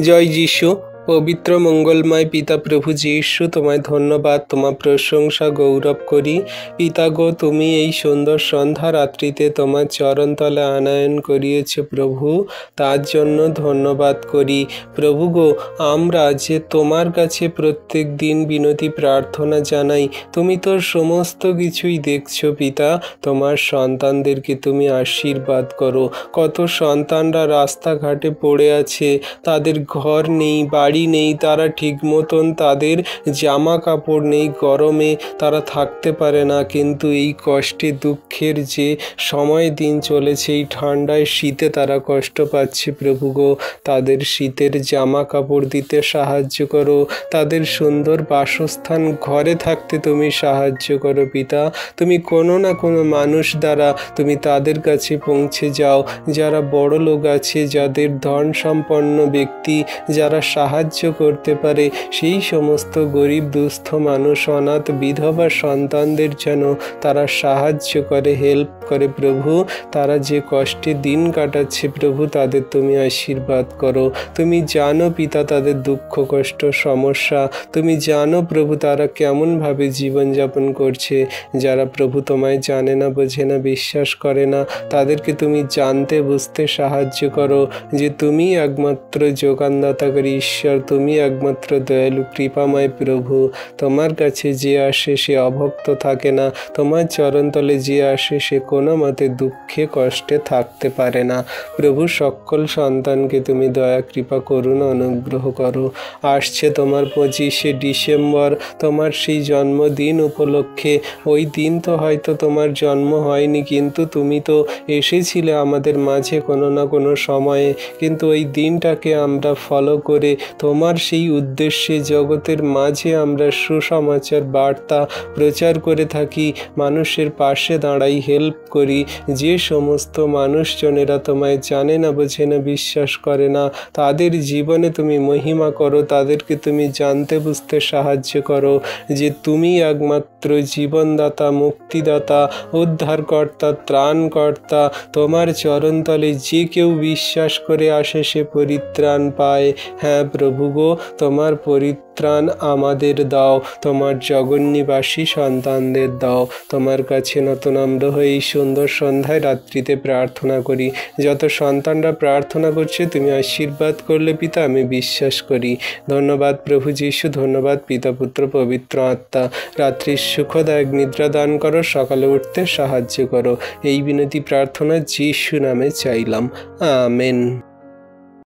জয় যিশু। পবিত্র মঙ্গলময় পিতা প্রভু যীশু, তোমায় ধন্যবাদ, তোমার প্রশংসা গৌরব করি। পিতা গো, তুমি এই সুন্দর সন্ধ্যা রাত্রিতে তোমার চরণতলে আনয়ন করিয়েছ প্রভু, তার জন্য ধন্যবাদ করি। প্রভু গো, আমরা যে তোমার কাছে প্রত্যেক দিন বিনতি প্রার্থনা জানাই, তুমি তো সমস্ত কিছুই দেখছো পিতা। তোমার সন্তানদেরকে তুমি আশীর্বাদ করো। কত সন্তানরা রাস্তাঘাটে পড়ে আছে, তাদের ঘর নেই, বাড়ি নেই, তারা ঠিক মতন তাদের জামা কাপড় নেই, গরমে তারা থাকতে পারে না। কিন্তু এই কষ্টে দুঃখের যে সময় দিন চলেছে, এই ঠান্ডায় শীতে তারা কষ্ট পাচ্ছে প্রভু গো, তাদের শীতের জামা কাপড় দিতে সাহায্য করো, তাদের সুন্দর বাসস্থান ঘরে থাকতে তুমি সাহায্য করো পিতা। তুমি কোনো না কোনো মানুষ দ্বারা তুমি তাদের কাছে পৌঁছে যাও, যারা বড় লোক আছে, যাদের ধন সম্পন্ন ব্যক্তি, যারা সাহায্য করতে পারে, সেই সমস্ত গরিব দুস্থ মানুষ, অনাথ বিধবা সন্তানদের যেন তারা সাহায্য করে, হেল্প করে প্রভু। তারা যে কষ্টে দিন কাটাচ্ছে প্রভু, তাদের তুমি আশীর্বাদ করো। তুমি জানো পিতা তাদের দুঃখ কষ্ট সমস্যা, তুমি জানো প্রভু তারা কেমনভাবে জীবনযাপন করছে। যারা প্রভু তোমায় জানে না, বোঝে না, বিশ্বাস করে না, তাদেরকে তুমি জানতে বুঝতে সাহায্য করো যে তুমি একমাত্র যোগানদাতাকারী ঈশ্বর, তুমি একমাত্র দয়ালু কৃপাময় প্রভু। তোমার কাছে যে আসে সে অভক্ত থাকে না, তোমার চরণতলে যে আসে সে কোনো মতে দুঃখে কষ্টে থাকতে পারে না। প্রভু, সকল সন্তানকে তুমি দয়া কৃপা করুণা অনুগ্রহ করো। আসছে তোমার 25শে ডিসেম্বর, তোমার সেই জন্মদিন উপলক্ষে। ওই দিন তো হয়তো তোমার জন্ম হয়নি, কিন্তু তুমি তো এসেছিলে আমাদের মাঝে কোনো না কোনো সময়ে। কিন্তু ওই দিনটাকে আমরা ফলো করে তোমার সেই উদ্দেশ্যে জগতের মাঝে আমরা সুসমাচার বার্তা প্রচার করে থাকি, মানুষের পাশে দাঁড়াই, হেল্প করি। যে সমস্ত মানুষজনেরা তোমায় জানে না, বোঝে না, বিশ্বাস করে না, তাদের জীবনে তুমি মহিমা করো, তাদেরকে তুমি জানতে বুঝতে সাহায্য করো যে তুমি একমাত্র জীবনদাতা, মুক্তিদাতা, উদ্ধারকর্তা, ত্রাণকর্তা। তোমার চরণতলে যে কেউ বিশ্বাস করে আসে সে পরিত্রাণ পায়। হ্যাঁ প্রভু গো, তোমার পরিত্রাণ আমাদের দাও, তোমার জগন্নিবাসী সন্তানদের দাও। তোমার কাছে নতনম্র হয়ে এই সুন্দর সন্ধ্যায় রাত্রিতে প্রার্থনা করি। যত সন্তানরা প্রার্থনা করছে তুমি আশীর্বাদ করলে পিতা, আমি বিশ্বাস করি। ধন্যবাদ প্রভু যীশু, ধন্যবাদ পিতা পুত্র পবিত্র আত্মা। রাত্রির সুখদায়ক নিদ্রা দান করো, সকালে উঠতে সাহায্য করো। এই বিনতি প্রার্থনা যীশু নামে চাইলাম, আমেন।